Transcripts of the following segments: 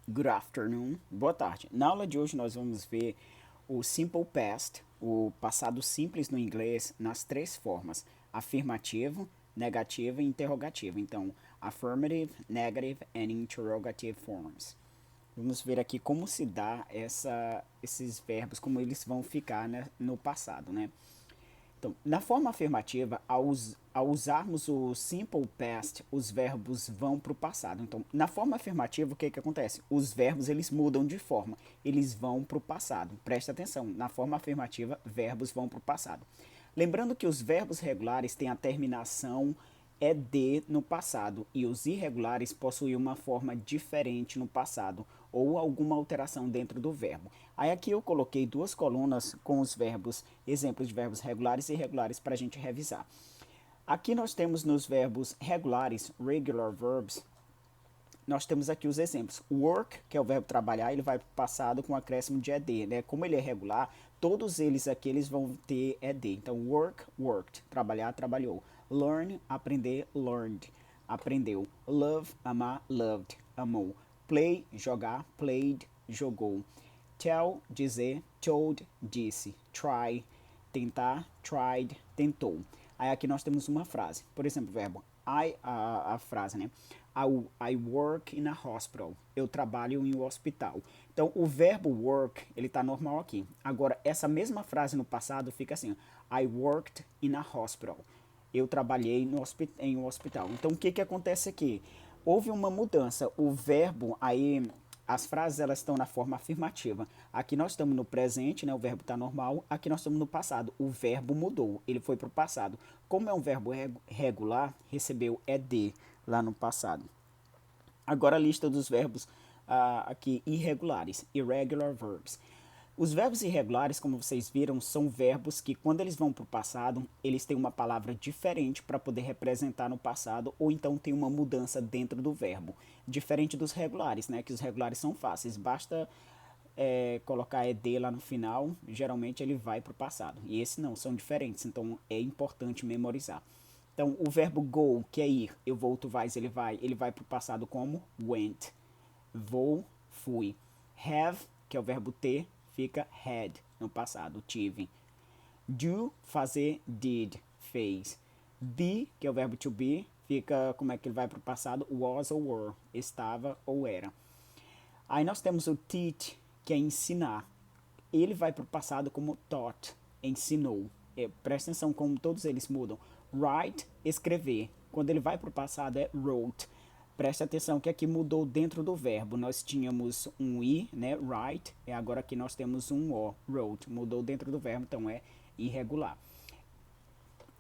Good afternoon. Boa tarde. Na aula de hoje nós vamos ver o simple past, o passado simples no inglês, nas três formas: afirmativo, negativo e interrogativo. Então, affirmative, negative and interrogative forms. Vamos ver aqui como se dá esses verbos, como eles vão ficar, né, no passado, né? Então, na forma afirmativa, ao usarmos o simple past, os verbos vão para o passado. Então, na forma afirmativa, o que acontece? Os verbos eles mudam de forma, eles vão para o passado. Presta atenção, na forma afirmativa, verbos vão para o passado. Lembrando que os verbos regulares têm a terminação ed no passado e os irregulares possuem uma forma diferente no passado ou alguma alteração dentro do verbo. Aí aqui eu coloquei duas colunas com os verbos, exemplos de verbos regulares e irregulares para a gente revisar. Aqui nós temos nos verbos regulares, regular verbs, nós temos aqui os exemplos. Work, que é o verbo trabalhar, ele vai para o passado com acréscimo de ed, né? Como ele é regular, todos eles aqui eles vão ter ed. Então, work, worked, trabalhar, trabalhou. Learn, aprender, learned, aprendeu. Love, amar, loved, amou. Play, jogar, played, jogou. Tell, dizer, told, disse. Try, tentar, tried, tentou. Aí aqui nós temos uma frase. Por exemplo, o verbo a frase, né? I work in a hospital. Eu trabalho em um hospital. Então, o verbo work, ele tá normal aqui. Agora, essa mesma frase no passado fica assim: I worked in a hospital. Eu trabalhei em um hospital. Então, o que que acontece aqui? Houve uma mudança. O verbo aí, as frases elas estão na forma afirmativa. Aqui nós estamos no presente, né? O verbo está normal. Aqui nós estamos no passado. O verbo mudou, ele foi para o passado. Como é um verbo regular, recebeu ed lá no passado. Agora a lista dos verbos aqui irregulares, irregular verbs. Os verbos irregulares, como vocês viram, são verbos que, quando eles vão para o passado, eles têm uma palavra diferente para poder representar no passado, ou então tem uma mudança dentro do verbo. Diferente dos regulares, né? Que os regulares são fáceis, basta colocar ed lá no final, geralmente ele vai para o passado. E esse não, são diferentes, então é importante memorizar. Então, o verbo go, que é ir, eu vou, tu vais, ele vai para o passado como went. Vou, fui. Have, que é o verbo ter, fica had no passado, tive. Do, fazer, did, fez. Be, que é o verbo to be, fica como é que ele vai para o passado, was ou were, estava ou era. Aí nós temos o teach, que é ensinar. Ele vai para o passado como taught, ensinou. Presta atenção como todos eles mudam. Write, escrever. Quando ele vai para o passado é wrote. Presta atenção que aqui mudou dentro do verbo. Nós tínhamos um i, né, write, e agora aqui nós temos um o, wrote. Mudou dentro do verbo, então é irregular.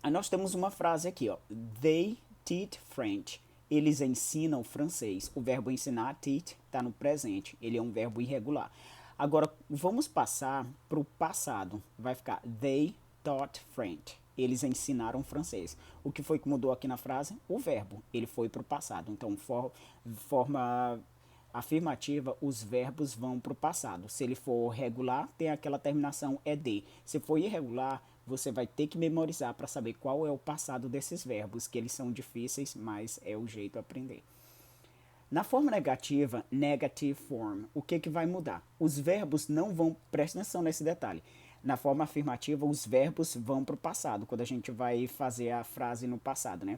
Aí nós temos uma frase aqui, ó. They teach French. Eles ensinam francês. O verbo ensinar, teach, está no presente. Ele é um verbo irregular. Agora, vamos passar para o passado. Vai ficar they taught French. Eles ensinaram francês. O que foi que mudou aqui na frase? O verbo. Ele foi para o passado. Então, forma afirmativa, os verbos vão para o passado. Se ele for regular, tem aquela terminação ed. Se for irregular, você vai ter que memorizar para saber qual é o passado desses verbos, que eles são difíceis, mas é o jeito de aprender. Na forma negativa, negative form, o que vai mudar? Os verbos não vão, presta atenção nesse detalhe. Na forma afirmativa, os verbos vão para o passado, quando a gente vai fazer a frase no passado, né?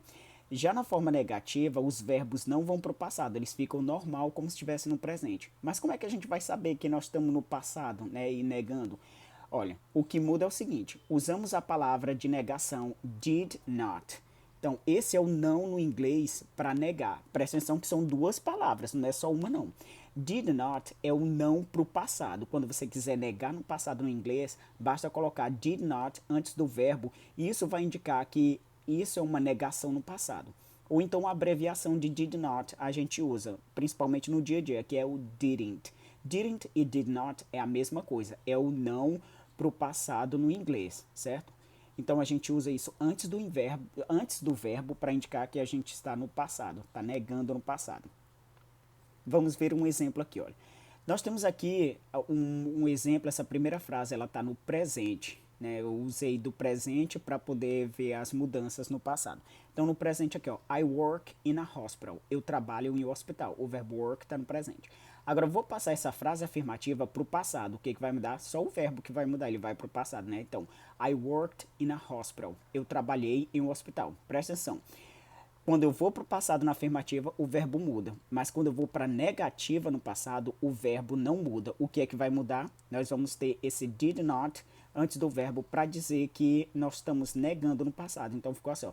Já na forma negativa, os verbos não vão para o passado, eles ficam normal como se estivesse no presente. Mas como é que a gente vai saber que nós estamos no passado, né, e negando? Olha, o que muda é o seguinte: usamos a palavra de negação did not. Então, esse é o não no inglês para negar. Presta atenção que são duas palavras, não é só uma não. Did not é o não para o passado. Quando você quiser negar no passado no inglês, basta colocar did not antes do verbo e isso vai indicar que isso é uma negação no passado. Ou então a abreviação de did not a gente usa, principalmente no dia a dia, que é o didn't. Didn't e did not é a mesma coisa, é o não para o passado no inglês, certo? Então a gente usa isso antes do verbo para indicar que a gente está no passado, está negando no passado. Vamos ver um exemplo aqui, olha. Nós temos aqui um exemplo, essa primeira frase, ela está no presente, né? Eu usei do presente para poder ver as mudanças no passado. Então, no presente aqui, ó, I work in a hospital. Eu trabalho em um hospital. O verbo work está no presente. Agora, eu vou passar essa frase afirmativa para o passado. O que vai mudar? Só o verbo que vai mudar. Ele vai para o passado, né? Então, I worked in a hospital. Eu trabalhei em um hospital. Presta atenção. Quando eu vou para o passado na afirmativa, o verbo muda. Mas quando eu vou para a negativa no passado, o verbo não muda. O que é que vai mudar? Nós vamos ter esse did not antes do verbo para dizer que nós estamos negando no passado. Então ficou assim, ó,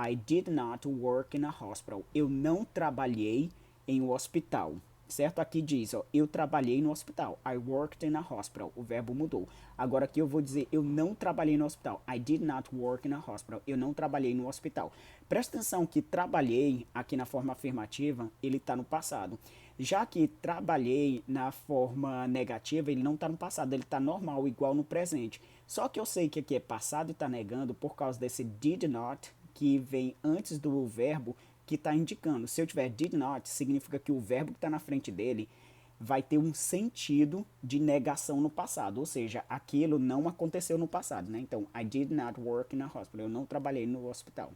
I did not work in a hospital. Eu não trabalhei em um hospital. Certo? Aqui diz, ó, eu trabalhei no hospital. I worked in a hospital. O verbo mudou. Agora aqui eu vou dizer, eu não trabalhei no hospital. I did not work in a hospital. Eu não trabalhei no hospital. Presta atenção que trabalhei, aqui na forma afirmativa, ele está no passado. Já que trabalhei na forma negativa, ele não está no passado, ele está normal, igual no presente. Só que eu sei que aqui é passado e está negando por causa desse did not, que vem antes do verbo, que está indicando. Se eu tiver did not, significa que o verbo que está na frente dele vai ter um sentido de negação no passado, ou seja, aquilo não aconteceu no passado, né? Então, I did not work in a hospital. Eu não trabalhei no hospital.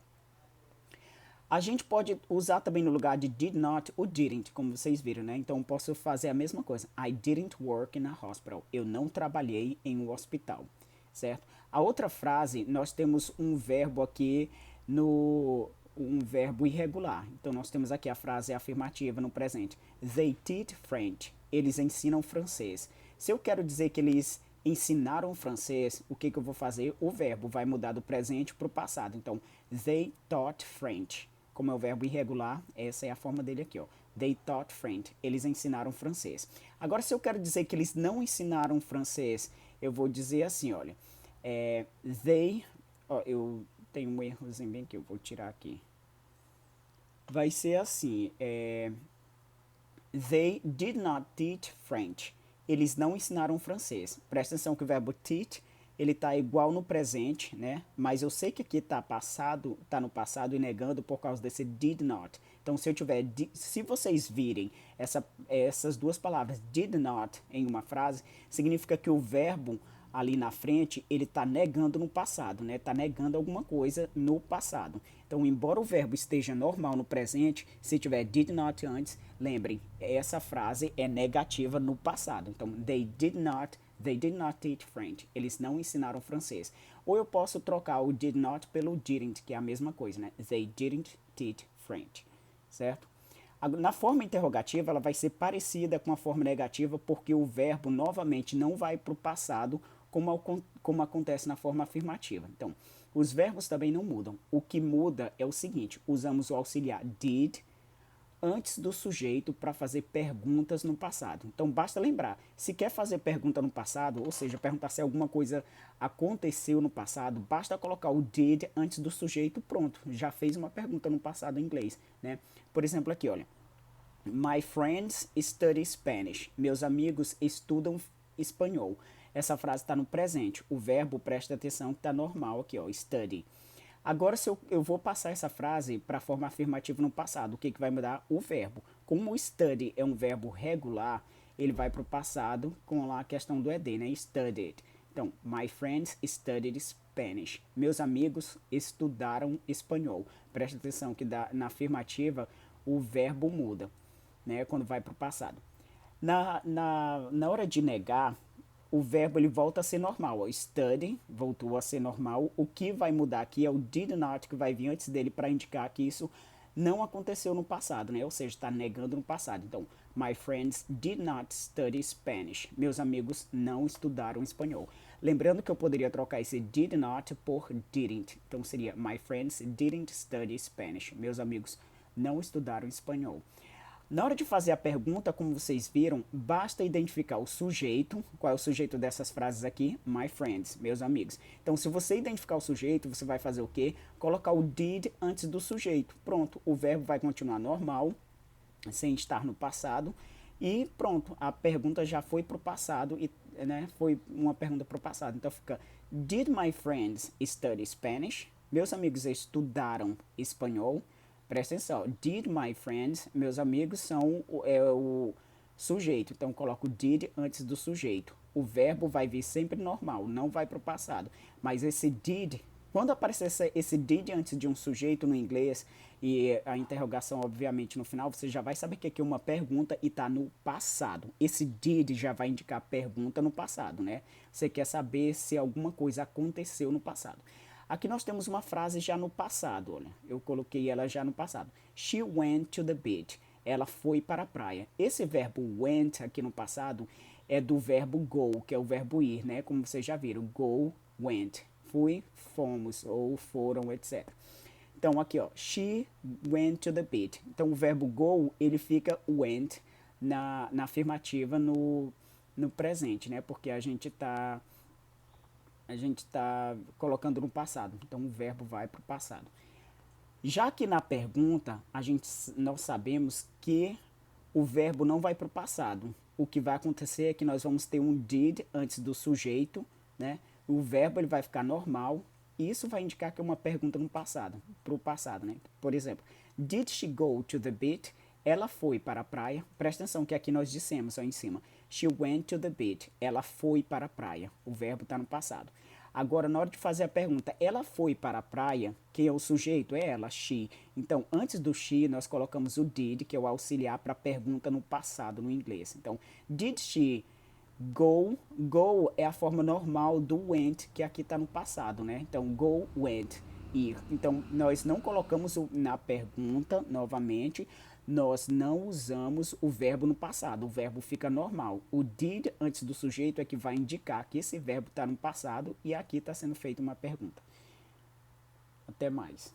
A gente pode usar também no lugar de did not o didn't, como vocês viram, né? Então, posso fazer a mesma coisa. I didn't work in a hospital. Eu não trabalhei em um hospital, certo? A outra frase, nós temos um verbo aqui um verbo irregular. Então, nós temos aqui a frase afirmativa no presente. They teach French. Eles ensinam francês. Se eu quero dizer que eles ensinaram francês, o que eu vou fazer? O verbo vai mudar do presente para o passado. Então, they taught French. Como é o verbo irregular, essa é a forma dele aqui, ó. They taught French. Eles ensinaram francês. Agora, se eu quero dizer que eles não ensinaram francês, eu vou dizer assim, olha. They... Ó, eu tenho um errozinho bem que eu vou tirar aqui. Vai ser assim, they did not teach French. Eles não ensinaram francês. Presta atenção que o verbo teach, ele está igual no presente, né? Mas eu sei que aqui está no passado e negando por causa desse did not. Então, se vocês virem essas duas palavras, did not, em uma frase, significa que o verbo ali na frente, ele está negando no passado, né? Está negando alguma coisa no passado. Então, embora o verbo esteja normal no presente, se tiver did not antes, lembrem, essa frase é negativa no passado. Então, they did not teach French. Eles não ensinaram francês. Ou eu posso trocar o did not pelo didn't, que é a mesma coisa, né? They didn't teach French, certo? Na forma interrogativa, ela vai ser parecida com a forma negativa, porque o verbo, novamente, não vai para o passado, como acontece na forma afirmativa. Então, os verbos também não mudam. O que muda é o seguinte, usamos o auxiliar did antes do sujeito para fazer perguntas no passado. Então, basta lembrar, se quer fazer pergunta no passado, ou seja, perguntar se alguma coisa aconteceu no passado, basta colocar o did antes do sujeito, pronto, já fez uma pergunta no passado em inglês, né? Por exemplo, aqui, olha, My friends study Spanish. Meus amigos estudam espanhol. Essa frase está no presente. O verbo, presta atenção, que está normal aqui, ó, study. Agora, se eu vou passar essa frase para a forma afirmativa no passado, o que vai mudar? O verbo. Como o study é um verbo regular, ele vai para o passado com lá a questão do ED, né? Studied. Então, my friends studied Spanish. Meus amigos estudaram espanhol. Presta atenção que na afirmativa o verbo muda, né? Quando vai para o passado. Na hora de negar, o verbo ele volta a ser normal. O study voltou a ser normal. O que vai mudar aqui é o did not, que vai vir antes dele para indicar que isso não aconteceu no passado, né? Ou seja, está negando no passado. Então, my friends did not study Spanish. Meus amigos não estudaram espanhol. Lembrando que eu poderia trocar esse did not por didn't. Então, seria my friends didn't study Spanish. Meus amigos não estudaram espanhol. Na hora de fazer a pergunta, como vocês viram, basta identificar o sujeito. Qual é o sujeito dessas frases aqui? My friends, meus amigos. Então, se você identificar o sujeito, você vai fazer o quê? Colocar o did antes do sujeito. Pronto, o verbo vai continuar normal, sem estar no passado. E pronto, a pergunta já foi para o passado, né? Foi uma pergunta para o passado. Então, fica, did my friends study Spanish? Meus amigos estudaram espanhol? Presta atenção, did my friends, meus amigos são o sujeito, então coloco did antes do sujeito. o verbo vai vir sempre normal, não vai para o passado. Mas esse did, quando aparecer esse did antes de um sujeito no inglês e a interrogação, obviamente, no final, você já vai saber que aqui é uma pergunta e está no passado. Esse did já vai indicar pergunta no passado, né? Você quer saber se alguma coisa aconteceu no passado. Aqui nós temos uma frase já no passado, olha. Eu coloquei ela já no passado. She went to the beach. Ela foi para a praia. Esse verbo went aqui no passado é do verbo go, que é o verbo ir, né? Como vocês já viram, go, went. Fui, fomos, ou foram, etc. Então aqui, ó, she went to the beach. Então o verbo go, ele fica went na afirmativa no presente, né? Porque a gente tá colocando no passado. Então o verbo vai para o passado. Já que na pergunta nós sabemos que o verbo não vai para o passado. O que vai acontecer é que nós vamos ter um did antes do sujeito, né? O verbo ele vai ficar normal. E isso vai indicar que é uma pergunta no passado, para o passado, né? Por exemplo, did she go to the beach? Ela foi para a praia. Presta atenção que aqui nós dissemos, ó, em cima. She went to the beach. Ela foi para a praia. O verbo está no passado. Agora, na hora de fazer a pergunta, ela foi para a praia, quem é o sujeito? É ela, she. Então, antes do she, nós colocamos o did, que é o auxiliar para a pergunta no passado, no inglês. Então, did she go? Go é a forma normal do went, que aqui está no passado, né? Então, go, went, ir. Então, nós não colocamos na pergunta, novamente, nós não usamos o verbo no passado, o verbo fica normal. O did antes do sujeito é que vai indicar que esse verbo está no passado e aqui está sendo feita uma pergunta. Até mais.